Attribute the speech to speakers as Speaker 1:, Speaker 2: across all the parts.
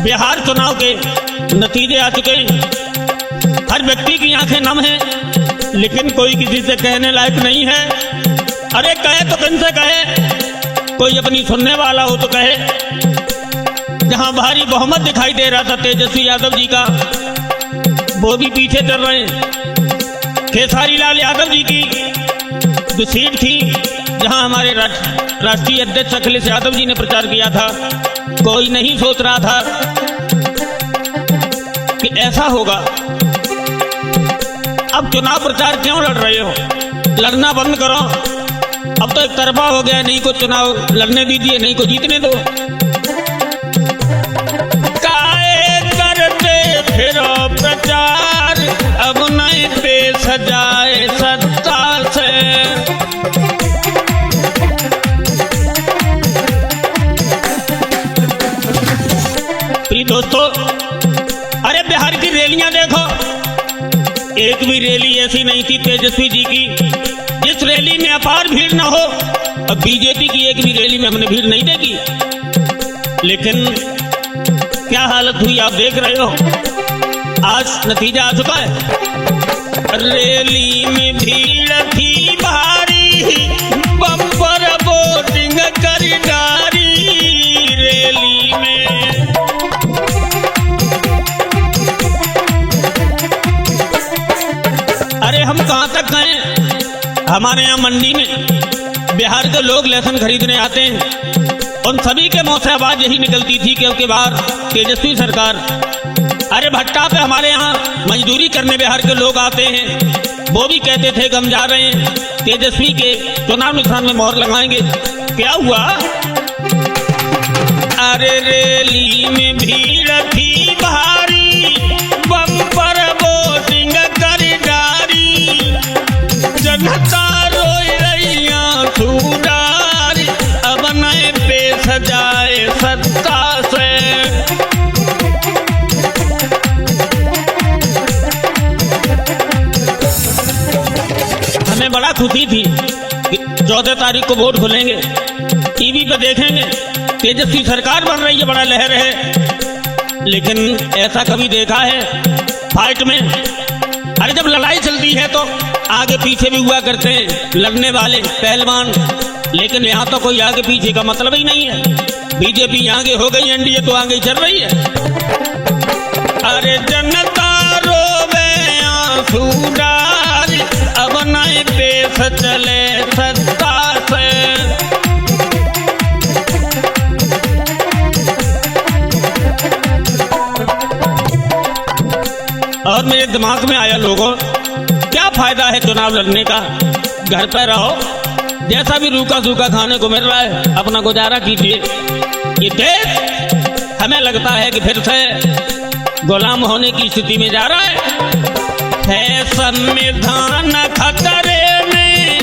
Speaker 1: बिहार चुनाव के नतीजे आ चुके हैं। हर व्यक्ति की आंखें नम हैं, लेकिन कोई किसी से कहने लायक नहीं है। अरे कहे तो किनसे कहे, कोई अपनी सुनने वाला हो तो कहे। जहां भारी बहुमत दिखाई दे रहा था तेजस्वी यादव जी का, वो भी पीछे चल रहे हैं। खेसारी लाल यादव जी की जो सीट थी, जहां हमारे राष्ट्रीय अध्यक्ष अखिलेश यादव जी ने प्रचार किया था, कोई नहीं सोच रहा था कि ऐसा होगा। अब चुनाव प्रचार क्यों लड़ रहे हो? लड़ना बंद करो। अब तो एक तरफा हो गया, नहीं को चुनाव लड़ने दीजिए, नहीं को जीतने दो। काहे करते फिरो प्रचार, अब नहीं पे सजाए सत्ता से। प्रिय दोस्तों, अरे बिहार की रैलियां देखो, एक भी रैली ऐसी नहीं थी तेजस्वी जी की जिस रैली में अपार भीड़ ना हो। अब बीजेपी की एक भी रैली में हमने भीड़ नहीं देखी, लेकिन क्या हालत हुई आप देख रहे हो। आज नतीजा आ चुका है। रैली में भीड़ थी भारी, बम्पर वोटिंग कर डारी। रैली में अरे हम कहां तक गए। हमारे यहाँ मंडी में बिहार के लोग लहसुन खरीदने आते हैं, उन सभी के मुंह से आवाज यही निकलती थी क्योंकि बाहर तेजस्वी सरकार। अरे भट्टा पे हमारे यहाँ मजदूरी करने बिहार के लोग आते हैं, वो भी कहते थे कि हम जा रहे हैं तेजस्वी के चुनाव निशान में मोहर लगाएंगे। क्या हुआ? अरे रैली में भीड़ थी भारी, बम्पर वोटिंग कर डारी। जनता रोई रैया सुधारी, अब नए पे सजाए सत्ता से। हमें बड़ा खुशी थी कि 14 तारीख को वोट खुलेंगे, टीवी पे देखेंगे तेजस्वी सरकार बन रही है, बड़ा लहर है। लेकिन ऐसा कभी देखा है फाइट में? अरे जब लड़ाई चलती है तो आगे पीछे भी हुआ करते हैं लड़ने वाले पहलवान, लेकिन यहाँ तो कोई आगे पीछे का मतलब ही नहीं है। बीजेपी आगे हो गई, एनडीए तो आगे चल रही है। अरे जनता रोवे आंसू डारी, अब नए पेश चले सत्ता से। और मेरे दिमाग में आया, लोगों क्या फायदा है चुनाव लड़ने का? घर पर रहो, जैसा भी रूखा सूखा खाने को मिल रहा है अपना गुजारा कीजिए। ये देश हमें लगता है कि फिर से गुलाम होने की स्थिति में जा रहा है। संविधान खतरे में,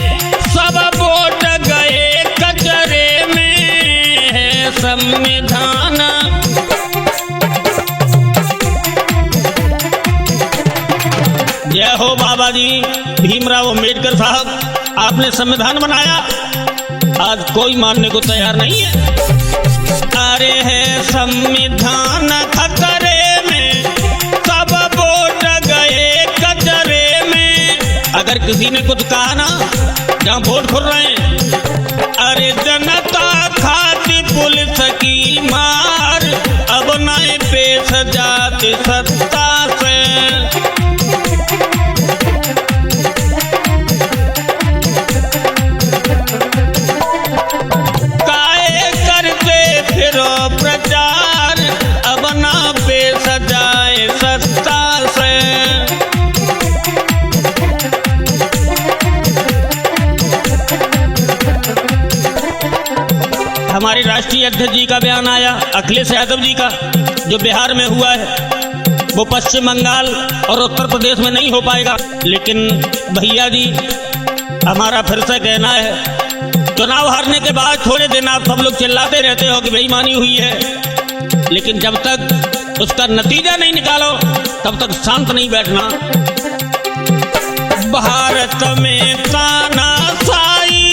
Speaker 1: सब वोट गए कचरे में। है संविधान जय हो बाबा जी भीमराव अम्बेडकर साहब, आपने संविधान बनाया, आज कोई मानने को तैयार नहीं है। अरे है संविधान खतरे में, सब वोट गए कचरे में। अगर किसी ने कुछ कहा ना, जहां वोट खुल रहे हैं, अरे जनता खाती पुलिस की मार, अब नए पेश जाती सत्ता से। प्रचार अब ना पे सजाए सत्ता से। हमारे राष्ट्रीय अध्यक्ष जी का बयान आया, अखिलेश यादव जी का, जो बिहार में हुआ है वो पश्चिम बंगाल और उत्तर प्रदेश में नहीं हो पाएगा। लेकिन भैया जी, हमारा फिर से कहना है, चुनाव हारने के बाद थोड़े दिन आप सब लोग चिल्लाते रहते हो कि बेईमानी हुई है, लेकिन जब तक उसका नतीजा नहीं निकालो तब तक शांत नहीं बैठना। भारत में तानाशाही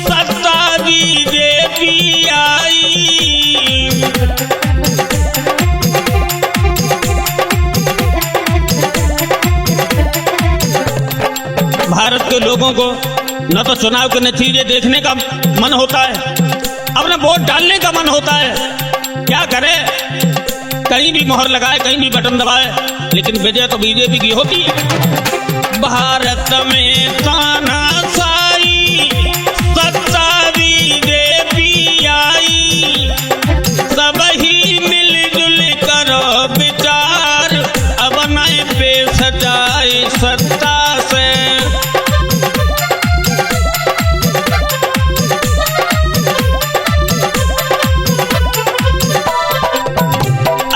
Speaker 1: सत्ता बीजेपी आई, न तो चुनाव के नतीजे देखने का मन होता है, अब न वोट डालने का मन होता है। क्या करे, कहीं भी मोहर लगाए, कहीं भी बटन दबाए, लेकिन विजय तो बीजेपी की होती है। भारत में तानाशाही सत्ता बीजेपी आई, सब ही मिलजुल करो विचार, अब नए पे सजाए सत्ता से।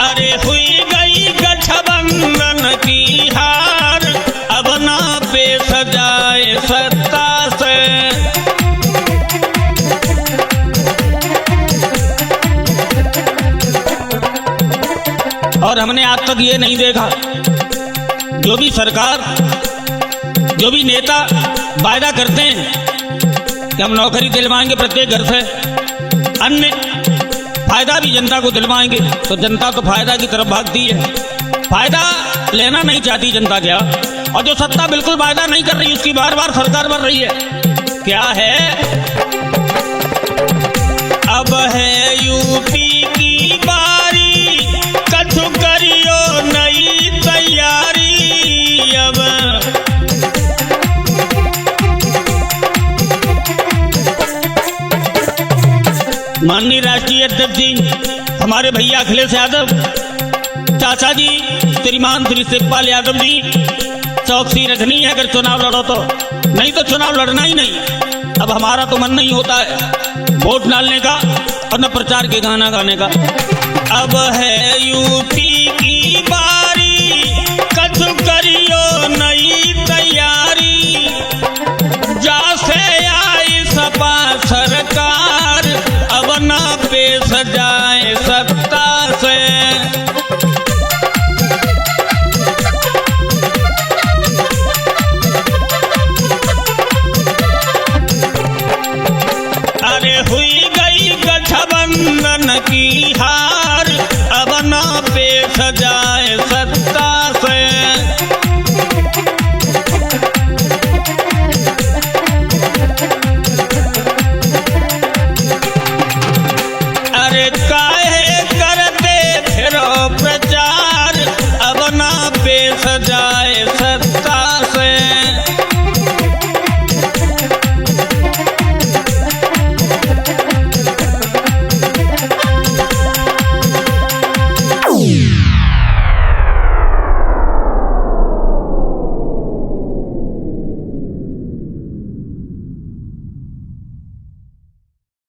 Speaker 1: अरे हुई गई गठबंधन की हार, अब ना पे सजाए सत्ता से। और हमने आज तक ये नहीं देखा, जो भी सरकार, जो भी नेता वायदा करते हैं कि हम नौकरी दिलवाएंगे प्रत्येक घर से, अन्य फायदा भी जनता को दिलवाएंगे, तो जनता तो फायदा की तरफ भागती है, फायदा लेना नहीं चाहती जनता। क्या, और जो सत्ता बिल्कुल वायदा नहीं कर रही, उसकी बार बार सरकार बन रही है। क्या है, अब है यूपी की बारी, कछु करियो नई तैयारी। अब माननीय राष्ट्रीय अध्यक्ष जी हमारे भैया अखिलेश यादव, चाचा जी श्रीमान श्री शिवपाल यादव जी, चौकसी रखनी है अगर चुनाव लड़ो तो, नहीं तो चुनाव लड़ना ही नहीं। अब हमारा तो मन नहीं होता है वोट डालने का और न प्रचार के गाना गाने का। अब है यूपी की बारी, कछु करियो नई तैयारी, जैसे आई सपा सरकार, अब ना पे सजाए सत्ता से। अरे हुई गई गठबंधन की हार, अब ना पे सजाए सत्ता से। अरे काहे करते फिरो प्रचार, अब ना पे सजाए